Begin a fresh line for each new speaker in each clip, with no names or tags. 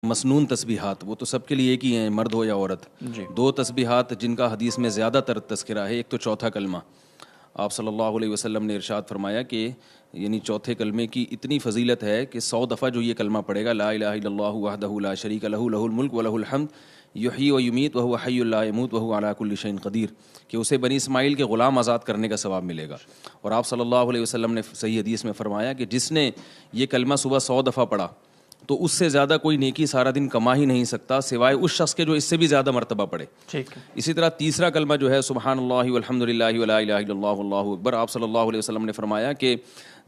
مسنون تسبیحات وہ تو سب کے لیے ایک ہی ہیں، مرد ہو یا عورت. دو تسبیحات جن کا حدیث میں زیادہ تر تذکرہ ہے، ایک تو چوتھا کلمہ. آپ صلی اللہ علیہ وسلم نے ارشاد فرمایا کہ یعنی چوتھے کلمے کی اتنی فضیلت ہے کہ 100 دفعہ جو یہ کلمہ پڑھے گا، لا الہ الا اللہ وحدہ لا شریک لہ لہ الملک ولہ الحمد یحیی و یمیت وہو حی لا یموت وہو علی کل شیء قدیر، کہ اسے بنی اسماعیل کے غلام آزاد کرنے کا ثواب ملے گا. اور آپ صلی اللہ علیہ وسلم نے صحیح حدیث میں فرمایا کہ جس نے یہ کلمہ صبح 100 دفعہ پڑھا تو اس سے زیادہ کوئی نیکی سارا دن کما ہی نہیں سکتا سوائے اس شخص کے جو اس سے بھی زیادہ مرتبہ پڑھے. اسی طرح تیسرا کلمہ جو ہے سبحان اللہ والحمد للہ ولا الہ الا اللہ واللہ اکبر، آپ صلی اللہ علیہ وسلم نے فرمایا کہ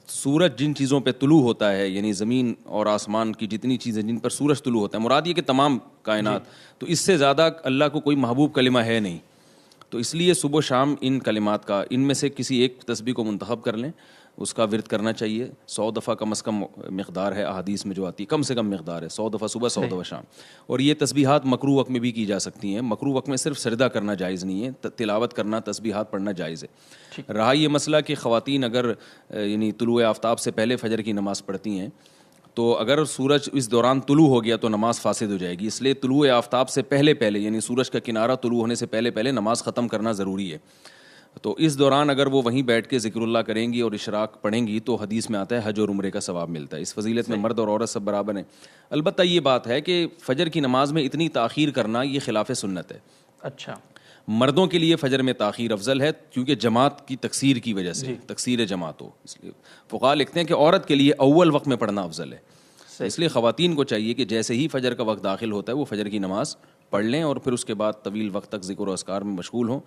سورج جن چیزوں پہ طلوع ہوتا ہے، یعنی زمین اور آسمان کی جتنی چیزیں جن پر سورج طلوع ہوتا ہے، مراد یہ کہ تمام کائنات، تو اس سے زیادہ اللہ کو کوئی محبوب کلمہ ہے نہیں. تو اس لیے صبح و شام ان کلمات کا، ان میں سے کسی ایک تسبیح کو منتخب کر لیں، اس کا ورد کرنا چاہیے. 100 دفعہ کم از کم مقدار ہے احادیث میں جو آتی ہے، کم سے کم مقدار ہے 100 دفعہ صبح 100 دفعہ شام. اور یہ تسبیحات مکروہ وقت میں بھی کی جا سکتی ہیں. مکروہ وقت میں صرف سجدہ کرنا جائز نہیں ہے، تلاوت کرنا، تسبیحات پڑھنا جائز ہے. رہا یہ مسئلہ کہ خواتین اگر یعنی طلوع آفتاب سے پہلے فجر کی نماز پڑھتی ہیں تو اگر سورج اس دوران طلوع ہو گیا تو نماز فاسد ہو جائے گی. اس لیے طلوع آفتاب سے پہلے یعنی سورج کا کنارہ طلوع ہونے سے پہلے نماز ختم کرنا ضروری ہے. تو اس دوران اگر وہ وہیں بیٹھ کے ذکر اللہ کریں گی اور اشراق پڑھیں گی تو حدیث میں آتا ہے حج اور عمرے کا ثواب ملتا ہے. اس فضیلت میں مرد اور عورت سب برابر ہیں. البتہ یہ بات ہے کہ فجر کی نماز میں اتنی تاخیر کرنا یہ خلاف سنت ہے.
اچھا،
مردوں کے لیے فجر میں تاخیر افضل ہے کیونکہ جماعت کی تکثیر کی وجہ سے، تکثیر جماعت ہو، اس لیے فقہا لکھتے ہیں کہ عورت کے لیے اول وقت میں پڑھنا افضل ہے. اس لیے خواتین کو چاہیے کہ جیسے ہی فجر کا وقت داخل ہوتا ہے وہ فجر کی نماز پڑھ لیں اور پھر اس کے بعد طویل وقت تک ذکر و اذکار میں مشغول ہوں.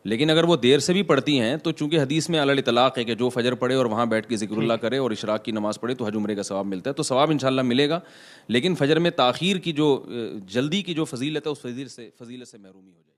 لیکن اگر وہ دیر سے بھی پڑھتی ہیں تو چونکہ حدیث میں علی الاطلاق ہے کہ جو فجر پڑھے اور وہاں بیٹھ کے ذکر اللہ کرے اور اشراق کی نماز پڑھے تو حج عمرے کا ثواب ملتا ہے. تو ثواب انشاءاللہ ملے گا، لیکن فجر میں تاخیر کی جو جلدی کی جو فضیلت ہے اس فضیلت سے محرومی ہو جائے.